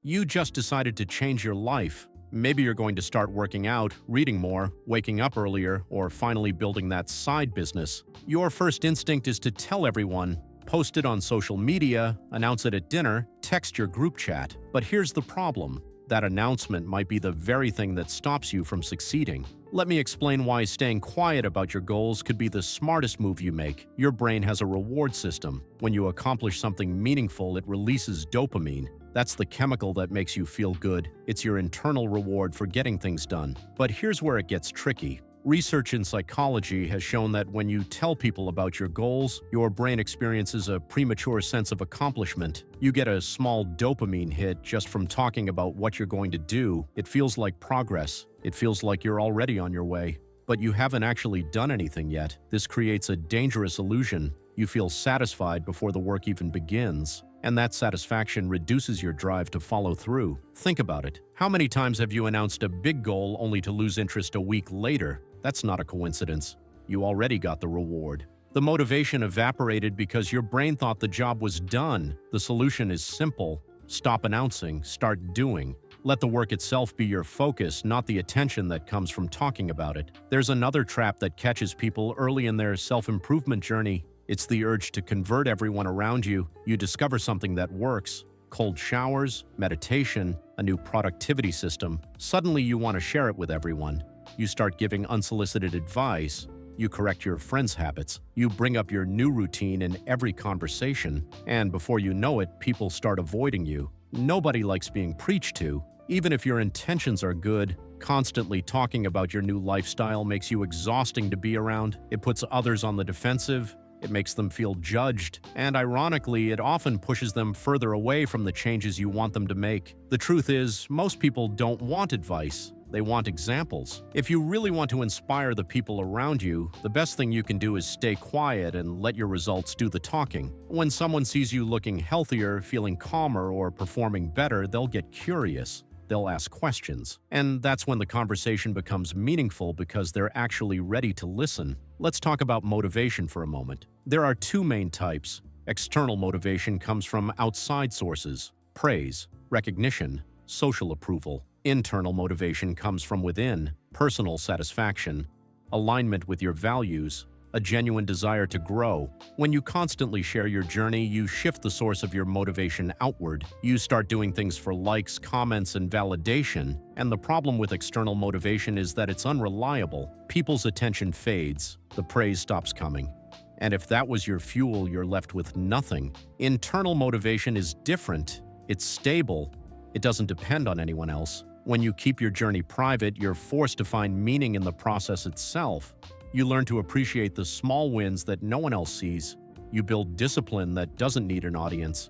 You just decided to change your life. Maybe you're going to start working out, reading more, waking up earlier, or finally building that side business. Your first instinct is to tell everyone, post it on social media, announce it at dinner, text your group chat. But here's the problem. That announcement might be the very thing that stops you from succeeding. Let me explain why staying quiet about your goals could be the smartest move you make. Your brain has a reward system. When you accomplish something meaningful, it releases dopamine. That's the chemical that makes you feel good. It's your internal reward for getting things done. But here's where it gets tricky. Research in psychology has shown that when you tell people about your goals, your brain experiences a premature sense of accomplishment. You get a small dopamine hit just from talking about what you're going to do. It feels like progress. It feels like you're already on your way. But you haven't actually done anything yet. This creates a dangerous illusion. You feel satisfied before the work even begins. And that satisfaction reduces your drive to follow through. Think about it. How many times have you announced a big goal only to lose interest a week later? That's not a coincidence. You already got the reward. The motivation evaporated because your brain thought the job was done. The solution is simple. Stop announcing, start doing. Let the work itself be your focus, not the attention that comes from talking about it. There's another trap that catches people early in their self-improvement journey. It's the urge to convert everyone around you. You discover something that works. Cold showers, meditation, a new productivity system. Suddenly you want to share it with everyone. You start giving unsolicited advice. You correct your friends' habits. You bring up your new routine in every conversation. And before you know it, people start avoiding you. Nobody likes being preached to. Even if your intentions are good, constantly talking about your new lifestyle makes you exhausting to be around. It puts others on the defensive. It makes them feel judged, and ironically, it often pushes them further away from the changes you want them to make. The truth is, most people don't want advice. They want examples. If you really want to inspire the people around you, the best thing you can do is stay quiet and let your results do the talking. When someone sees you looking healthier, feeling calmer, or performing better, they'll get curious. They'll ask questions. And that's when the conversation becomes meaningful because they're actually ready to listen. Let's talk about motivation for a moment. There are two main types. External motivation comes from outside sources: praise, recognition, social approval. Internal motivation comes from within: personal satisfaction, alignment with your values, a genuine desire to grow. When you constantly share your journey, you shift the source of your motivation outward. You start doing things for likes, comments, and validation. And the problem with external motivation is that it's unreliable. People's attention fades. The praise stops coming. And if that was your fuel, you're left with nothing. Internal motivation is different. It's stable. It doesn't depend on anyone else. When you keep your journey private, you're forced to find meaning in the process itself. You learn to appreciate the small wins that no one else sees. You build discipline that doesn't need an audience.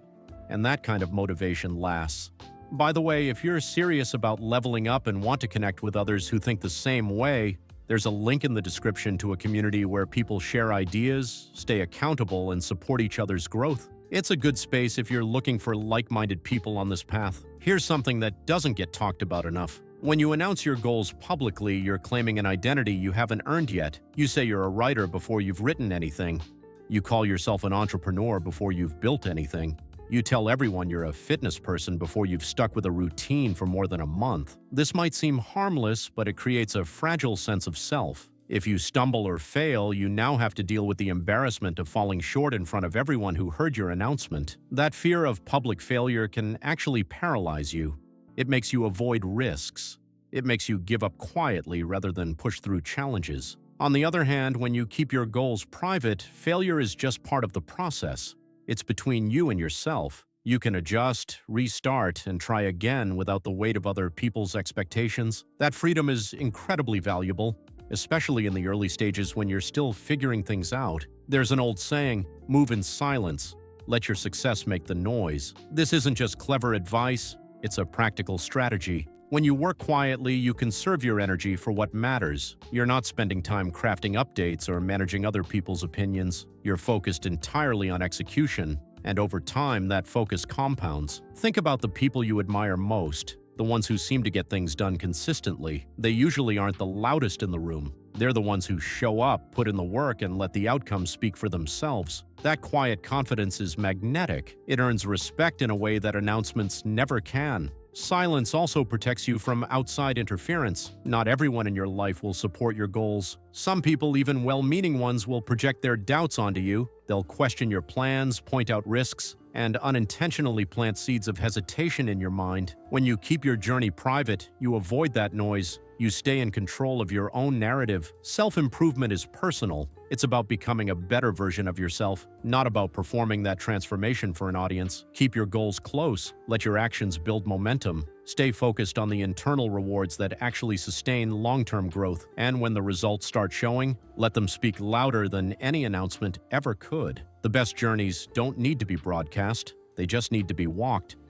And that kind of motivation lasts. By the way, if you're serious about leveling up and want to connect with others who think the same way, there's a link in the description to a community where people share ideas, stay accountable, and support each other's growth. It's a good space if you're looking for like-minded people on this path. Here's something that doesn't get talked about enough. When you announce your goals publicly, you're claiming an identity you haven't earned yet. You say you're a writer before you've written anything. You call yourself an entrepreneur before you've built anything. You tell everyone you're a fitness person before you've stuck with a routine for more than a month. This might seem harmless, but it creates a fragile sense of self. If you stumble or fail, you now have to deal with the embarrassment of falling short in front of everyone who heard your announcement. That fear of public failure can actually paralyze you. It makes you avoid risks. It makes you give up quietly rather than push through challenges. On the other hand, when you keep your goals private, failure is just part of the process. It's between you and yourself. You can adjust, restart, and try again without the weight of other people's expectations. That freedom is incredibly valuable, especially in the early stages when you're still figuring things out. There's an old saying, "Move in silence. Let your success make the noise." This isn't just clever advice. It's a practical strategy. When you work quietly, you conserve your energy for what matters. You're not spending time crafting updates or managing other people's opinions. You're focused entirely on execution, and over time, that focus compounds. Think about the people you admire most, the ones who seem to get things done consistently. They usually aren't the loudest in the room. They're the ones who show up, put in the work, and let the outcomes speak for themselves. That quiet confidence is magnetic. It earns respect in a way that announcements never can. Silence also protects you from outside interference. Not everyone in your life will support your goals. Some people, even well-meaning ones, will project their doubts onto you. They'll question your plans, point out risks, and unintentionally plant seeds of hesitation in your mind. When you keep your journey private, you avoid that noise. You stay in control of your own narrative. Self-improvement is personal. It's about becoming a better version of yourself, not about performing that transformation for an audience. Keep your goals close. Let your actions build momentum. Stay focused on the internal rewards that actually sustain long-term growth. And when the results start showing, let them speak louder than any announcement ever could. The best journeys don't need to be broadcast. They just need to be walked.